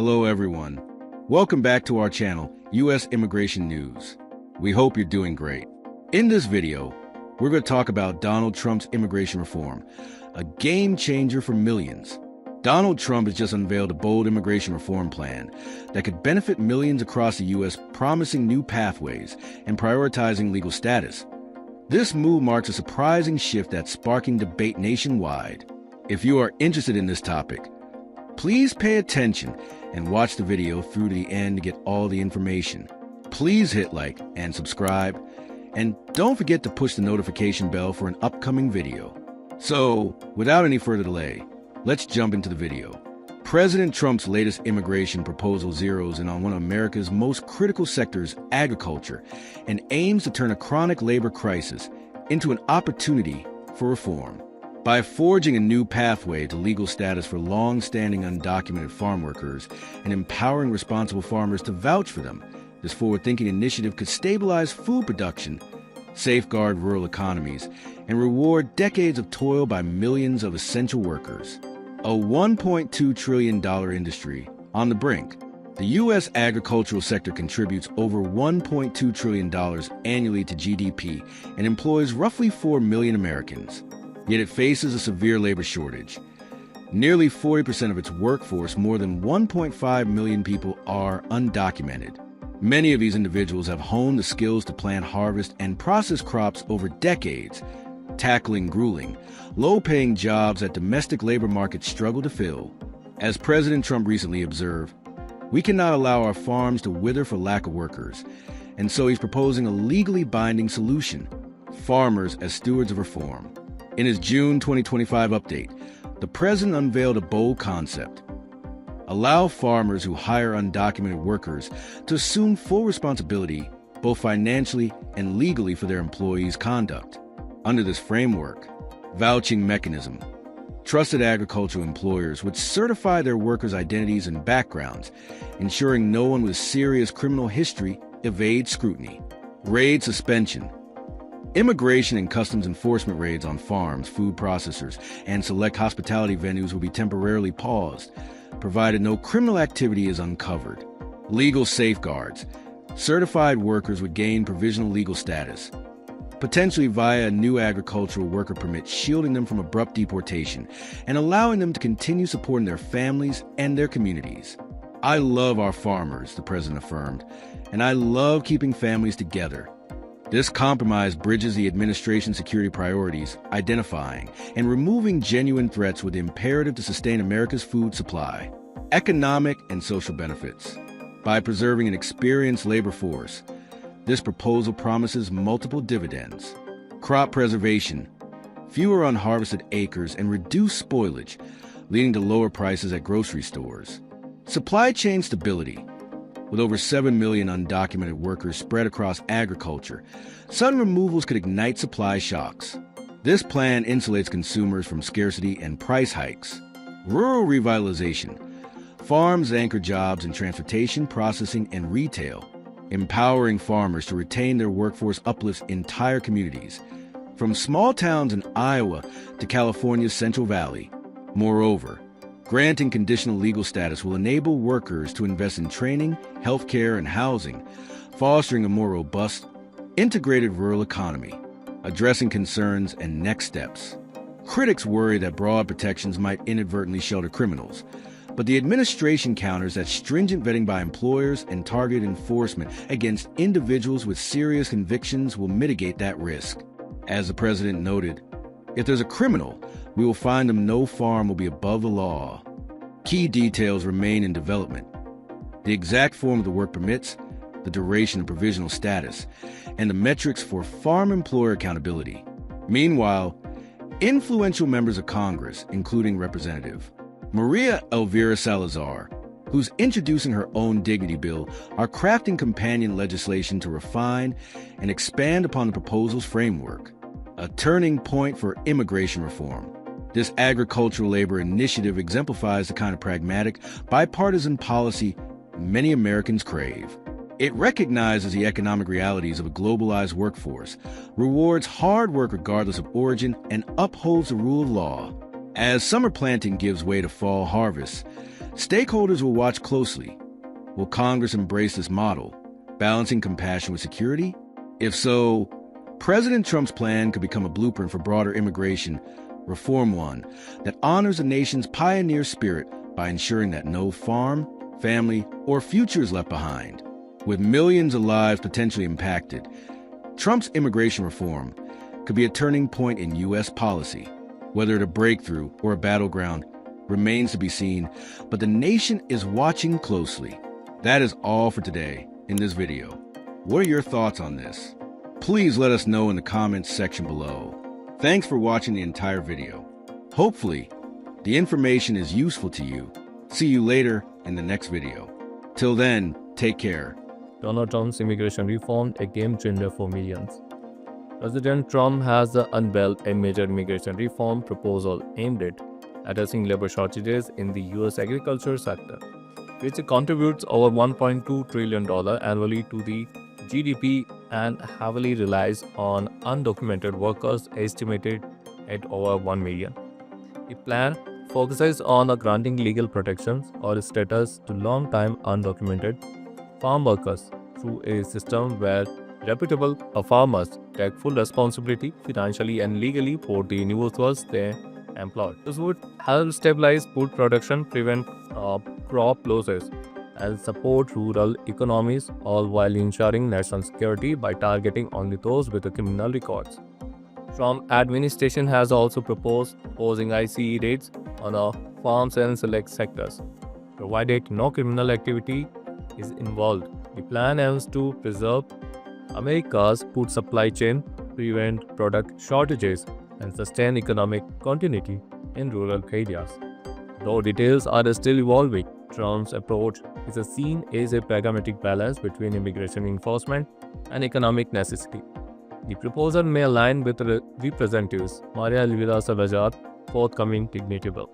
Hello everyone. Welcome back to our channel, U.S. Immigration News. We hope you're doing great. In this video, we're going to talk about Donald Trump's immigration reform, a game changer for millions. Donald Trump has just unveiled a bold immigration reform plan that could benefit millions across the U.S., promising new pathways and prioritizing legal status. This move marks a surprising shift that's sparking debate nationwide. If you are interested in this topic, please pay attention and watch the video through to the end to get all the information. Please hit like and subscribe, and don't forget to push the notification bell for an upcoming video. So, without any further delay, let's jump into the video. President Trump's latest immigration proposal zeroes in on one of America's most critical sectors, agriculture, and aims to turn a chronic labor crisis into an opportunity for reform. By forging a new pathway to legal status for long-standing undocumented farm workers and empowering responsible farmers to vouch for them, this forward-thinking initiative could stabilize food production, safeguard rural economies, and reward decades of toil by millions of essential workers. A $1.2 trillion industry on the brink, the U.S. agricultural sector contributes over $1.2 trillion annually to GDP and employs roughly 4 million Americans. Yet it faces a severe labor shortage. Nearly 40% of its workforce, more than 1.5 million people, are undocumented. Many of these individuals have honed the skills to plant, harvest, and process crops over decades, tackling grueling, low-paying jobs that domestic labor markets struggle to fill. As President Trump recently observed, we cannot allow our farms to wither for lack of workers, and so he's proposing a legally binding solution: farmers as stewards of reform. In his June 2025 update, the president unveiled a bold concept: allow farmers who hire undocumented workers to assume full responsibility, both financially and legally, for their employees' conduct. Under this framework, vouching mechanism, trusted agricultural employers would certify their workers' identities and backgrounds, ensuring no one with serious criminal history evades scrutiny. Raid suspension. Immigration and customs enforcement raids on farms, food processors, and select hospitality venues will be temporarily paused, provided no criminal activity is uncovered. Legal safeguards. Certified workers would gain provisional legal status, potentially via a new agricultural worker permit, shielding them from abrupt deportation and allowing them to continue supporting their families and their communities. I love our farmers, the president affirmed, and I love keeping families together. This compromise bridges the administration's security priorities, identifying and removing genuine threats with the imperative to sustain America's food supply. Economic and social benefits. By preserving an experienced labor force, this proposal promises multiple dividends. Crop preservation. Fewer unharvested acres and reduced spoilage, leading to lower prices at grocery stores. Supply chain stability. With over 7 million undocumented workers spread across agriculture, sudden removals could ignite supply shocks. This plan insulates consumers from scarcity and price hikes. Rural revitalization. Farms anchor jobs in transportation, processing, and retail. Empowering farmers to retain their workforce uplifts entire communities, from small towns in Iowa to California's Central Valley. Moreover, granting conditional legal status will enable workers to invest in training, healthcare, and housing, fostering a more robust, integrated rural economy. Addressing concerns and next steps. Critics worry that broad protections might inadvertently shelter criminals, but the administration counters that stringent vetting by employers and targeted enforcement against individuals with serious convictions will mitigate that risk. As the president noted, if there's a criminal, we will find them. No farm will be above the law. Key details remain in development: the exact form of the work permits, the duration of provisional status, and the metrics for farm employer accountability. Meanwhile, influential members of Congress, including Representative Maria Elvira Salazar, who's introducing her own dignity bill, are crafting companion legislation to refine and expand upon the proposal's framework. A turning point for immigration reform. This agricultural labor initiative exemplifies the kind of pragmatic, bipartisan policy many Americans crave. It recognizes the economic realities of a globalized workforce, rewards hard work regardless of origin, and upholds the rule of law. As summer planting gives way to fall harvest, Stakeholders will watch closely. Will Congress embrace this model, balancing compassion with security? If so, President Trump's plan could become a blueprint for broader immigration reform, one that honors the nation's pioneer spirit by ensuring that no farm, family, or future is left behind. With millions of lives potentially impacted, Trump's immigration reform could be a turning point in U.S. policy. Whether it's a breakthrough or a battleground remains to be seen, but the nation is watching closely. That is all for today in this video. What are your thoughts on this? Please let us know in the comments section below. Thanks for watching the entire video. Hopefully, the information is useful to you. See you later in the next video. Till then, take care. Donald Trump's immigration reform, a game changer for millions. President Trump has unveiled a major immigration reform proposal aimed at addressing labor shortages in the U.S. agriculture sector, which contributes over $1.2 trillion annually to the GDP and heavily relies on undocumented workers estimated at over 1 million. The plan focuses on granting legal protections or status to long-time undocumented farm workers through a system where reputable farmers take full responsibility financially and legally for the individuals they employ. This would help stabilize food production, prevent crop losses, and support rural economies, all while ensuring national security by targeting only those with criminal records. Trump administration has also proposed posing ICE raids on farms and select sectors, provided no criminal activity is involved. The plan aims to preserve America's food supply chain, prevent product shortages, and sustain economic continuity in rural areas. Though details are still evolving, Trump's approach is seen as a pragmatic balance between immigration enforcement and economic necessity. The proposal may align with Representatives Maria Elvira Salazar's forthcoming dignity bill.